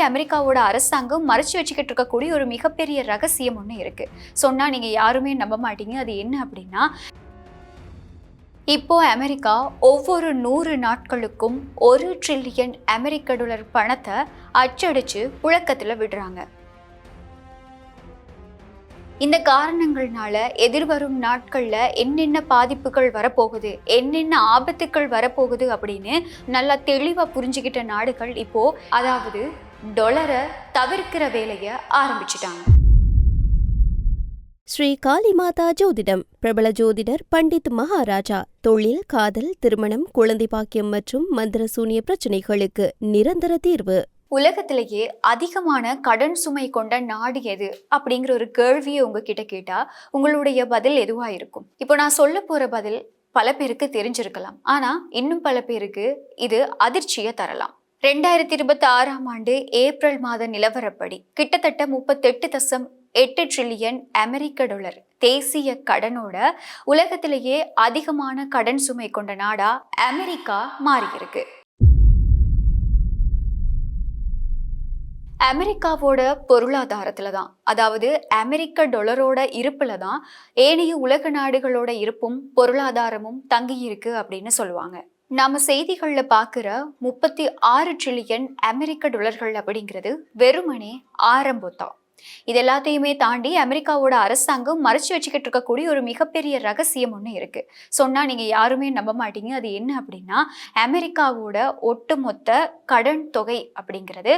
அமெரிக்காவோட அரசாங்கம் மறைச்சு வச்சுக்கிட்டு இருக்கக்கூடிய ஒரு மிகப்பெரிய ரகசியம் ஒன்று இருக்கு. சொன்னா நீங்க யாருமே நம்ப மாட்டீங்க. அது என்ன அப்படின்னா, இப்போ அமெரிக்கா ஒவ்வொரு 100 நாட்களுக்கும் 1 டிரில்லியன் அமெரிக்க டாலர் பணத்தை அச்சடிச்சு புழக்கத்துல விடுறாங்க. இந்த காரணங்கள்னால எதிர்வரும் நாட்கள்ல என்னென்ன பாதிப்புகள் வரப்போகுது, என்னென்ன ஆபத்துக்கள் வரப்போகுது அப்படின்னு நல்லா தெளிவா புரிஞ்சுக்கிட்ட நாடுகள் இப்போ அதாவது டொலரை தவிர்க்கிற வேலையை ஆரம்பிச்சிட்டாங்க. ஸ்ரீ காளிமாதா ஜோதிடம் பிரபல ஜோதிடர் பண்டித் மகாராஜா. தொழில், காதல், திருமணம், குழந்தை பாக்கியம் மற்றும் மந்திர சூனிய பிரச்சனைகளுக்கு நிரந்தர தீர்வு. உலகத்திலேயே அதிகமான கடன் சுமை கொண்ட நாடு எது அப்படிங்கிற ஒரு கேள்வியை உங்ககிட்ட கேட்டா உங்களுடைய பதில் எதுவா இருக்கும்? இப்போ நான் சொல்ல போற பதில் பல பேருக்கு தெரிஞ்சிருக்கலாம், ஆனா இன்னும் பல பேருக்கு இது அதிர்ச்சியை தரலாம். 2026 ஏப்ரல் மாத நிலவரப்படி கிட்டத்தட்ட 38.8 டிரில்லியன் அமெரிக்க டாலர் தேசிய கடனோட உலகத்திலேயே அதிகமான கடன் சுமை கொண்ட நாடா அமெரிக்கா மாறியிருக்கு. அமெரிக்காவோட பொருளாதாரத்துல தான், அதாவது அமெரிக்க டாலரோட இருப்புல தான் ஏனைய உலக நாடுகளோட இருப்பும் பொருளாதாரமும் தங்கியிருக்கு அப்படின்னு சொல்லுவாங்க. நாம செய்திகள்ல பாக்குற 36 டிரில்லியன் அமெரிக்க டாலர்கள் அப்படிங்கிறது வெறுமனே ஆரம்பம் தான். இது எல்லாத்தையுமே தாண்டி அமெரிக்காவோட அரசாங்கம் மறைச்சு வச்சுக்கிட்டு இருக்கக்கூடிய ஒரு மிகப்பெரிய ரகசியம் ஒன்று இருக்கு. சொன்னா நீங்க யாருமே நம்ப மாட்டீங்க. அது என்ன அப்படின்னா, அமெரிக்காவோட ஒட்டுமொத்த கடன் தொகை அப்படிங்கிறது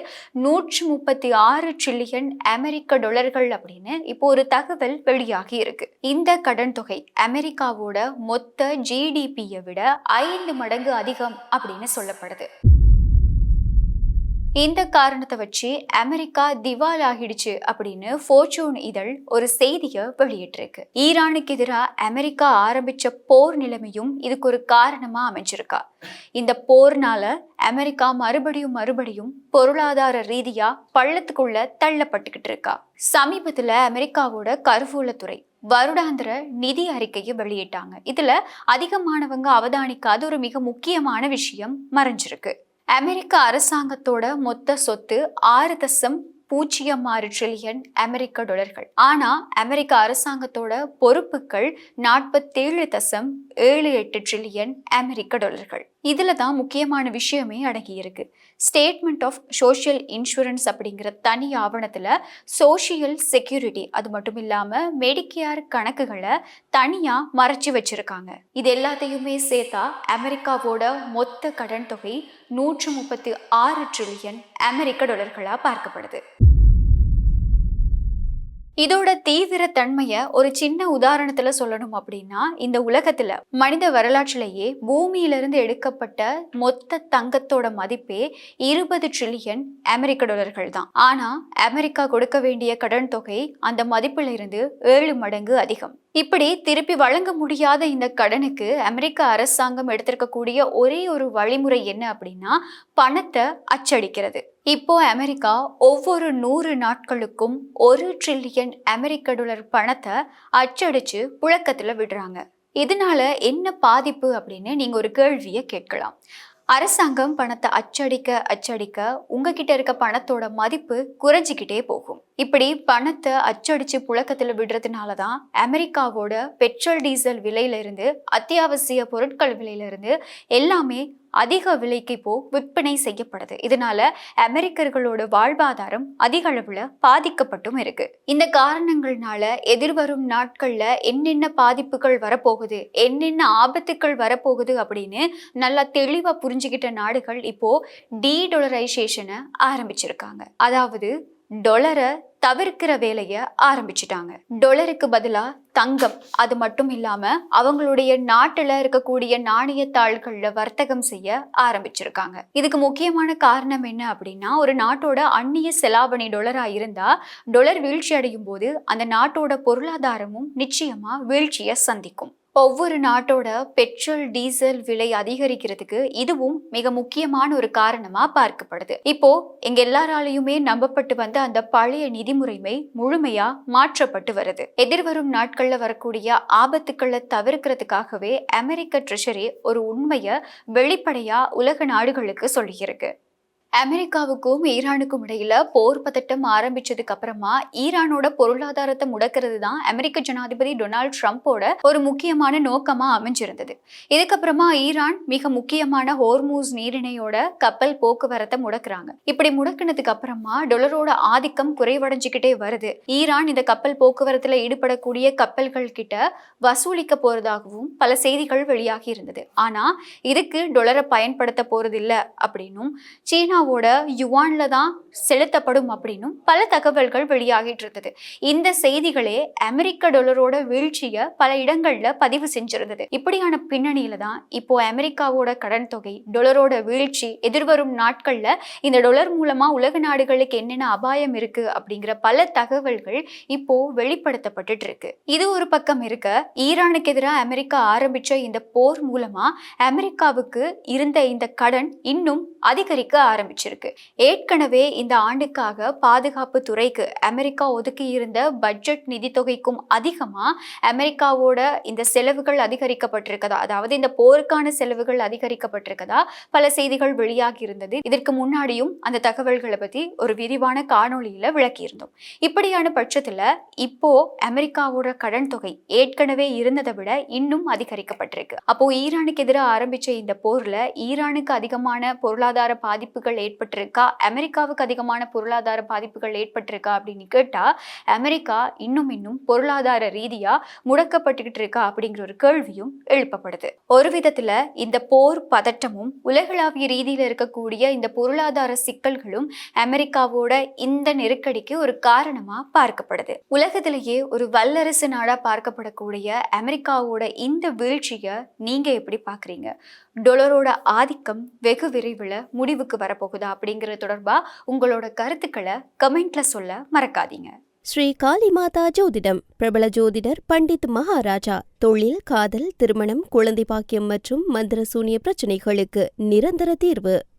136 டிரில்லியன் அமெரிக்க டாலர்கள் அப்படின்னு இப்போ ஒரு தகவல் வெளியாகி இருக்கு. இந்த கடன் தொகை அமெரிக்காவோட மொத்த ஜிடிபியை விட 5 மடங்கு அதிகம் அப்படின்னு சொல்லப்படுது. இந்த காரணத்தை வச்சு அமெரிக்கா திவால் ஆகிடுச்சு அப்படின்னு ஃபோர்ச்சூன் இதழ் ஒரு செய்தியை வெளியிட்டிருக்கு. ஈரானுக்கு எதிராக அமெரிக்கா ஆரம்பிச்ச போர் நிலைமையும் இதுக்கு ஒரு காரணமா அமைஞ்சிருக்கா. இந்த போர்னால அமெரிக்கா மறுபடியும் பொருளாதார ரீதியா பள்ளத்துக்குள்ள தள்ளப்பட்டுக்கிட்டு இருக்கா. சமீபத்துல அமெரிக்காவோட கருவூலத்துறை வருடாந்திர நிதி அறிக்கையை வெளியிட்டாங்க. இதுல அதிகமானவங்க அவதானிக்காத ஒரு மிக முக்கியமான விஷயம் மறைஞ்சிருக்கு. அமெரிக்க அரசாங்கத்தோட மொத்த சொத்து 6.06 டிரில்லியன் அமெரிக்க டாலர்கள். ஆனா அமெரிக்க அரசாங்கத்தோட பொறுப்புகள் 47.78 டிரில்லியன் அமெரிக்க டாலர்கள். இதுல தான் முக்கியமான விஷயமே அடங்கி இருக்கு. ஸ்டேட்மெண்ட் ஆஃப் சோஷியல் இன்சூரன்ஸ் அப்படிங்கிற தனி ஆவணத்துல சோஷியல் செக்யூரிட்டி, அது மட்டும் இல்லாம மெடிக்கேர் கணக்குகளை தனியா மறைச்சு வச்சிருக்காங்க. இது எல்லாத்தையுமே சேர்த்தா அமெரிக்காவோட மொத்த கடன் தொகை 136 டிரில்லியன் அமெரிக்க டாலர்களா பார்க்கப்படுது. இதோட தீவிர தன்மையை ஒரு சின்ன உதாரணத்துல சொல்லணும் அப்படின்னா, இந்த உலகத்துல மனித வரலாற்றிலேயே பூமியிலிருந்து எடுக்கப்பட்ட மொத்த தங்கத்தோட மதிப்பே 20 டிரில்லியன் அமெரிக்க டாலர்கள் தான். ஆனா அமெரிக்கா கொடுக்க வேண்டிய கடன் தொகை அந்த மதிப்பில் இருந்து 7 மடங்கு அதிகம். இப்படி திருப்பி வழங்க முடியாத இந்த கடனுக்கு அமெரிக்க அரசாங்கம் எடுத்திருக்கக்கூடிய ஒரே ஒரு வழிமுறை என்ன அப்படின்னா, பணத்தை அச்சடிக்கிறது. இப்போ அமெரிக்கா ஒவ்வொரு 100 நாட்களுக்கும் 1 டிரில்லியன் அமெரிக்க டாலர் பணத்தை அச்சடிச்சு புழக்கத்துல விடுறாங்க. இதனால என்ன பாதிப்பு அப்படின்னு நீங்க ஒரு கேள்வியை கேட்கலாம். அரசாங்கம் பணத்தை அச்சடிக்க உங்ககிட்ட இருக்க பணத்தோட மதிப்பு குறைஞ்சிக்கிட்டே போகும். இப்படி பணத்தை அச்சடிச்சு புழக்கத்துல விடுறதுனால தான் அமெரிக்காவோட பெட்ரோல் டீசல் விலையில இருந்து அத்தியாவசிய பொருட்கள் விலையில இருந்து எல்லாமே அதிக விலைக்கு இப்போ விற்பனை செய்யப்படுது. இதனால அமெரிக்கர்களோட வாழ்வாதாரம் அதிக அளவுல பாதிக்கப்பட்டும் இருக்கு. இந்த காரணங்கள்னால எதிர்வரும் நாட்கள்ல என்னென்ன பாதிப்புகள் வரப்போகுது, என்னென்ன ஆபத்துக்கள் வரப்போகுது அப்படின்னு நல்லா தெளிவா புரிஞ்சுக்கிட்ட நாடுகள் இப்போ டீடொலரைசேஷனை ஆரம்பிச்சிருக்காங்க. அதாவது டொலரை தவிர்க்கிற வேலையை ஆரம்பிச்சுட்டாங்க. டொலருக்கு பதிலா தங்கம், அது மட்டும் இல்லாம அவங்களுடைய நாட்டுல இருக்கக்கூடிய நாணயத்தாள்கள்ல வர்த்தகம் செய்ய ஆரம்பிச்சிருக்காங்க. இதுக்கு முக்கியமான காரணம் என்ன அப்படின்னா, ஒரு நாட்டோட அந்நிய செலாவணி டொலரா இருந்தா டொலர் வீழ்ச்சி அடையும் போது அந்த நாட்டோட பொருளாதாரமும் நிச்சயமா வீழ்ச்சியை சந்திக்கும். ஒவ்வொரு நாட்டோட பெட்ரோல் டீசல் விலை அதிகரிக்கிறதுக்கு இதுவும் மிக முக்கியமான ஒரு காரணமா பார்க்கப்படுது. இப்போ எங்க எல்லாராலையுமே நம்பப்பட்டு வந்த அந்த பழைய நிதி முறைமை முழுமையா மாற்றப்பட்டு வருது. எதிர்வரும் நாட்கள்ல வரக்கூடிய ஆபத்துக்களை தவிர்க்கிறதுக்காகவே அமெரிக்க ட்ரெஷரி ஒரு உண்மையை வெளிப்படையா உலக நாடுகளுக்கு சொல்லியிருக்கு. அமெரிக்காவுக்கும் ஈரானுக்கும் இடையில போர் பதட்டம் ஆரம்பிச்சதுக்கு அப்புறமா ஈரானோட பொருளாதாரத்தை முடக்கிறது தான் அமெரிக்க ஜனாதிபதி டொனால்ட் ட்ரம்போட ஒரு முக்கியமான நோக்கமா அமைஞ்சிருந்தது. இதுக்கப்புறமா ஈரான் மிக முக்கியமான ஹோர்மூஸ் நீரிணையோட கப்பல் போக்குவரத்தை முடக்குறாங்க. இப்படி முடக்கினதுக்கு அப்புறமா டாலரோட ஆதிக்கம் குறைவடைஞ்சுக்கிட்டே வருது. ஈரான் இந்த கப்பல் போக்குவரத்துல ஈடுபடக்கூடிய கப்பல்கள் கிட்ட வசூலிக்க போறதாகவும் பல செய்திகள் வெளியாகி இருந்தது. ஆனா இதுக்கு டாலரை பயன்படுத்த போறது இல்ல அப்படின்னும் சீனாவோட யுவான்ல தான் செலுத்தப்படும் அப்படின்னும் பல தகவல்கள் வெளியாகிட்டு இருந்தது. இந்த செய்திகளே அமெரிக்க டாலரோட வீழ்ச்சியை பல இடங்கள்ல பதிவு செஞ்சிருந்தது. இப்படியான பின்னணியில தான் இப்போ அமெரிக்காவோட கடன் தொகை, டாலரோட வீழ்ச்சி, எதிர்வரும் நாட்கள்ல இந்த டாலர் மூலமா உலக நாடுகளுக்கு என்னென்ன அபாயம் இருக்கு அப்படிங்கிற பல தகவல்கள் இப்போ வெளிப்படுத்தப்பட்டு இருக்கு. இது ஒரு பக்கம் இருக்க, ஈரானுக்கு எதிராக அமெரிக்கா ஆரம்பிச்ச இந்த போர் மூலமா அமெரிக்காவுக்கு இருந்த இந்த கடன் இன்னும் அதிகரிக்க ஆரம்பிச்சிருக்கு. ஏற்கனவே இந்த ஆண்டுக்காக பாதுகாப்பு துறைக்கு அமெரிக்கா ஒதுக்கி இருந்த பட்ஜெட் நிதி தொகைக்கும் அதிகமா அமெரிக்காவோட இந்த செலவுகள் அதிகரிக்கப்பட்டிருக்கதா, அதாவது இந்த போருக்கான செலவுகள் அதிகரிக்கப்பட்டிருக்கதா பல செய்திகள் வெளியாகி இருந்தது. இதற்கு முன்னாடியும் அந்த தகவல்களை பத்தி ஒரு விரிவான காணொளியில விளக்கி இருந்தோம். இப்படியான பட்சத்துல இப்போ அமெரிக்காவோட கடன் தொகை ஏற்கனவே இருந்ததை விட இன்னும் அதிகரிக்கப்பட்டிருக்கு. அப்போ ஈரானுக்கு எதிராக ஆரம்பிச்ச இந்த போர்ல ஈரானுக்கு அதிகமான பொருளாதார பாதிப்புகள் ஏற்பட்டிருக்கா, அமெரிக்காவுக்கு அதிகமான பொருளாதார பாதிப்புகள் ஏற்பட்டிருக்கா அப்படின்னு கேட்டா அமெரிக்கா இன்னும் பொருளாதார ரீதியா முடக்கப்பட்டுக்கிட்டு இருக்கா அப்படிங்கிற ஒரு கேள்வியும் எழுப்பப்படுது. ஒரு விதத்துல இந்த போர் பதட்டமும் உலகளாவிய ரீதியில இருக்கக்கூடிய இந்த பொருளாதார சிக்கல்களும் அமெரிக்காவோட இந்த நெருக்கடிக்கு ஒரு காரணமா பார்க்கப்படுது. உலகத்திலேயே ஒரு வல்லரசு நாடா பார்க்கப்படக்கூடிய அமெரிக்காவோட இந்த வீழ்ச்சியை நீங்க எப்படி பாக்குறீங்க? டாலரோட ஆதிக்கம் வெகு விரைவில் முடிவுக்கு வரப்போகுதா அப்படிங்கிற தொடர்பா உங்களோட கருத்துக்களை கமெண்ட்ல சொல்ல மறக்காதீங்க. ஸ்ரீ காளிமாதா ஜோதிடம் பிரபல ஜோதிடர் பண்டித் மகாராஜா. தொழில், காதல், திருமணம், குழந்தை பாக்கியம் மற்றும் மந்திர சூனிய பிரச்சனைகளுக்கு நிரந்தர தீர்வு.